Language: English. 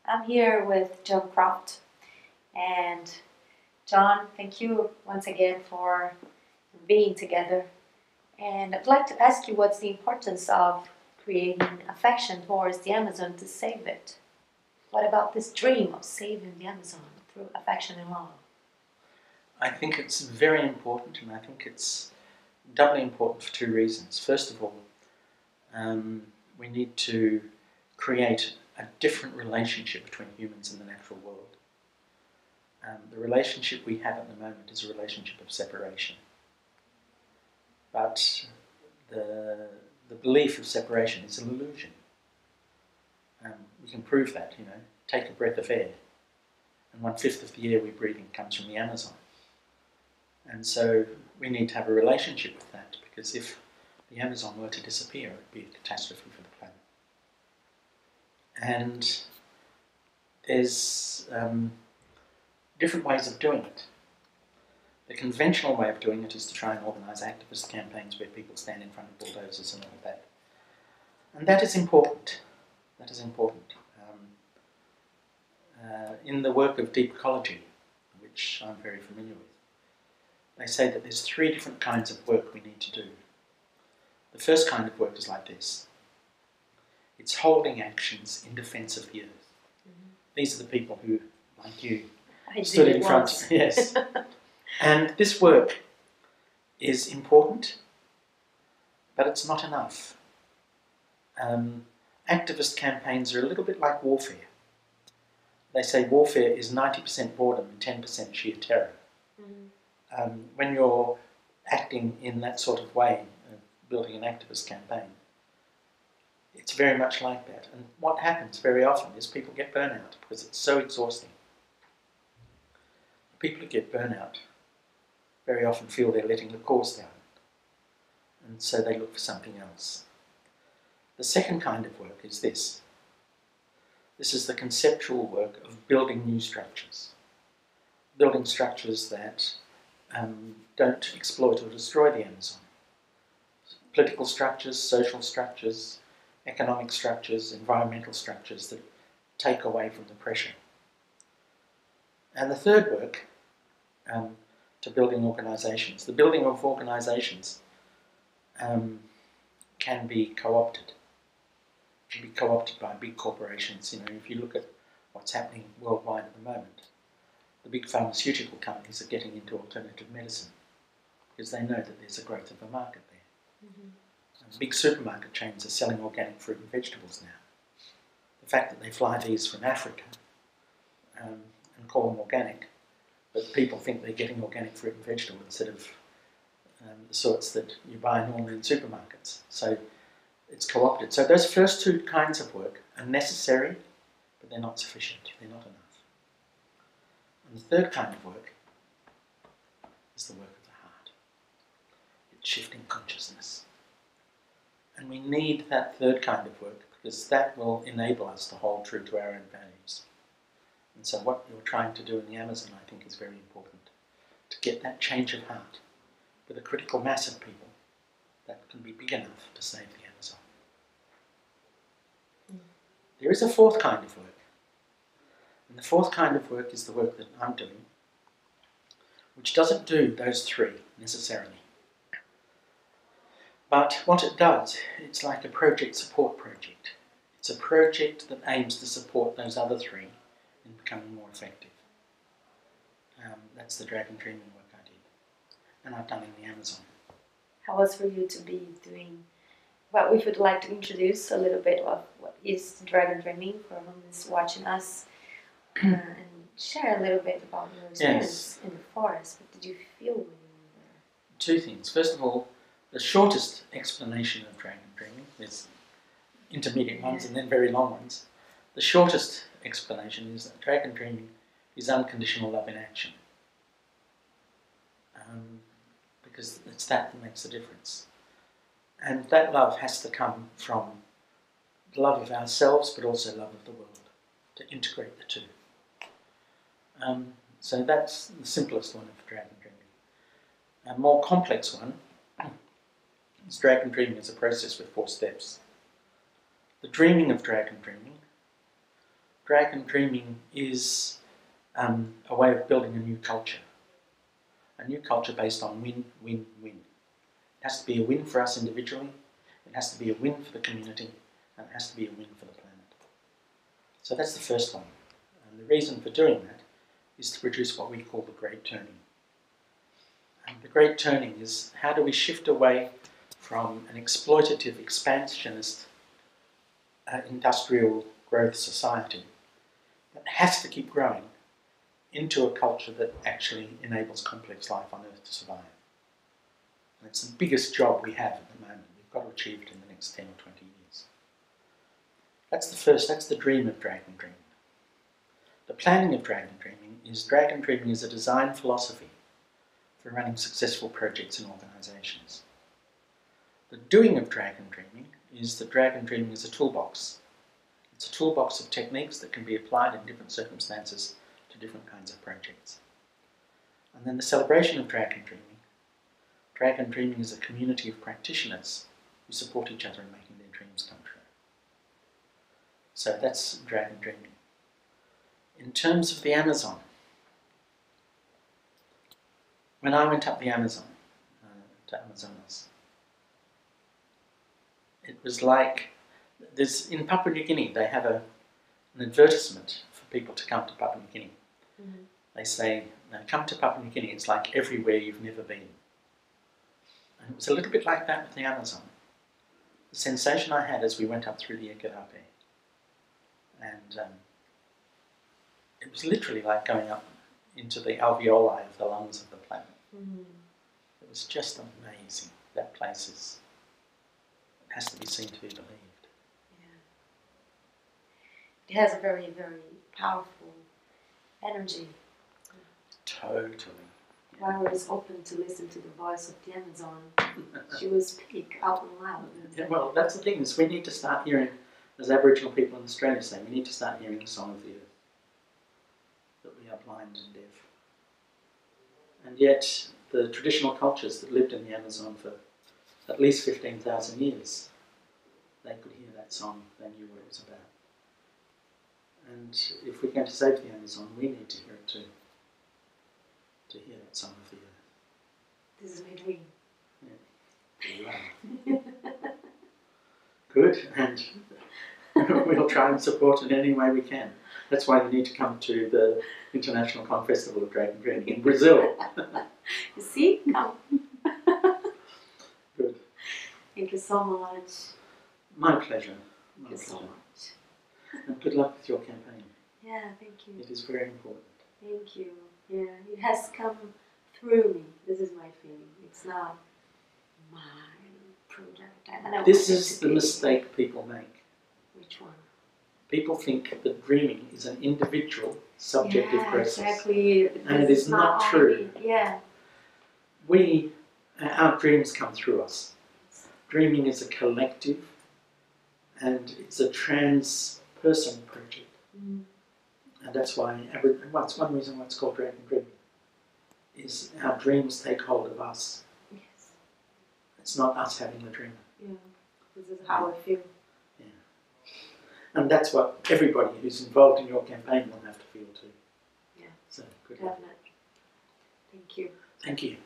I'm here with John Croft. And John, thank you once again for being together. And I'd like to ask you what's the importance of creating affection towards the Amazon to save it? What about this dream of saving the Amazon through affection and love? I think it's very important, and I think it's doubly important for two reasons. First of all, we need to create a different relationship between humans and the natural world. The relationship we have at the moment is a relationship of separation. But the belief of separation is an illusion. We can prove that, take a breath of air, and 1/5 of the air we're breathing comes from the Amazon. And so we need to have a relationship with that, because if the Amazon were to disappear, it would be a catastrophe for the planet. And there's different ways of doing it. The conventional way of doing it is to try and organise activist campaigns where people stand in front of bulldozers and all of that. And that is important. That is important. In the work of deep ecology, which I'm very familiar with, they say that there's 3 different kinds of work we need to do. The first kind of work is like this. It's holding actions in defence of the earth. Mm-hmm. These are the people who, like you, stood in front. Yes. And this work is important, but it's not enough. Activist campaigns are a little bit like warfare. They say warfare is 90% boredom and 10% sheer terror. Mm-hmm. When you're acting in that sort of way, building an activist campaign, it's very much like that. And what happens very often is people get burnout because it's so exhausting. People who get burnout very often feel they're letting the cause down, and so they look for something else. The second kind of work is this. This is the conceptual work of building new structures. Building structures that don't exploit or destroy the Amazon. Political structures, social structures, economic structures, environmental structures that take away from the pressure. And the third work, to building organisations. The building of organisations can be co-opted. It can be co-opted by big corporations. If you look at what's happening worldwide at the moment, the big pharmaceutical companies are getting into alternative medicine because they know that there's a growth of a market there. Mm-hmm. Big supermarket chains are selling organic fruit and vegetables now. The fact that they fly these from Africa and call them organic, but people think they're getting organic fruit and vegetable instead of the sorts that you buy normally in supermarkets. So it's co-opted. So those first 2 kinds of work are necessary, but they're not sufficient. They're not enough. And the third kind of work is the work of the heart. It's shifting consciousness. And we need that third kind of work because that will enable us to hold true to our own values. And so what you're trying to do in the Amazon, I think, is very important. To get that change of heart with a critical mass of people that can be big enough to save the Amazon. There is a fourth kind of work. And the fourth kind of work is the work that I'm doing, which doesn't do those 3 necessarily. But what it does, it's like a project support project. It's a project that aims to support those other 3 in becoming more effective. That's the dragon dreaming work I did. And I've done in the Amazon. How was for you to be doing, well, we would like to introduce a little bit of what is dragon dreaming for whom is watching us and share a little bit about your experience in the forest. What did you feel when you were there? 2 things. First of all, the shortest explanation of dragon dreaming, there's intermediate ones and then very long ones. The shortest explanation is that dragon dreaming is unconditional love in action. Because it's that makes the difference. And that love has to come from the love of ourselves, but also love of the world, to integrate the 2. So that's the simplest one of dragon dreaming. A more complex one is dragon dreaming as a process with 4 steps. The dreaming of dragon dreaming Dragon Dreaming is a way of building a new culture. A new culture based on win, win, win. It has to be a win for us individually, it has to be a win for the community, and it has to be a win for the planet. So that's the first one. And the reason for doing that is to produce what we call the Great Turning. And the Great Turning is, how do we shift away from an exploitative, expansionist, industrial growth society that has to keep growing into a culture that actually enables complex life on Earth to survive. And it's the biggest job we have at the moment. We've got to achieve it in the next 10 or 20 years. That's the first, that's the dream of Dragon Dreaming. The planning of Dragon Dreaming is a design philosophy for running successful projects and organisations. The doing of Dragon Dreaming is that Dragon Dreaming is a toolbox. It's a toolbox of techniques that can be applied in different circumstances to different kinds of projects. And then the celebration of Dragon Dreaming. Dragon Dreaming is a community of practitioners who support each other in making their dreams come true. So that's Dragon Dreaming. In terms of the Amazon, when I went up the Amazon, to Amazonas, it was like, in Papua New Guinea they have an advertisement for people to come to Papua New Guinea. Mm-hmm. They say, now come to Papua New Guinea, it's like everywhere you've never been. And it was a little bit like that with the Amazon. The sensation I had as we went up through the Ekarape, and it was literally like going up into the alveoli of the lungs of the planet. Mm. It was just amazing. That place it has to be seen to be believed. Yeah. It has a very, very powerful energy. Totally. Yeah. I was open to listen to the voice of the Amazon. She will speak out loud. Yeah, well, that's the thing, is we need to start hearing, as Aboriginal people in Australia say, we need to start hearing the song of the earth. That we are blind and deaf. And yet, the traditional cultures that lived in the Amazon for at least 15,000 years, they could hear that song, they knew what it was about. And if we're going to save the Amazon, we need to hear it too. To hear that song of the earth. This is my dream. Yeah. Good, and we'll try and support it any way we can. That's why you need to come to the International Con Festival of Dragon Dreaming in Brazil. You see? Come. Good. Thank you so much. My pleasure. Thank you so much. And good luck with your campaign. Yeah, thank you. It is very important. Thank you. Yeah, it has come through me. This is my feeling. It's not my project. I don't this is the mistake people make. Which one? People think that dreaming is an individual, subjective process. Exactly. And it is not true. Yeah. Our dreams come through us. Dreaming is a collective, and it's a trans-person project. Mm. And that's why, that's one reason why it's called Dragon Dreaming, is our dreams take hold of us. Yes. It's not us having the dream. Yeah, this is how I feel. Yeah. And that's what everybody who's involved in your campaign will have to feel too. Yeah. So, good. Definitely. Thank you. Thank you.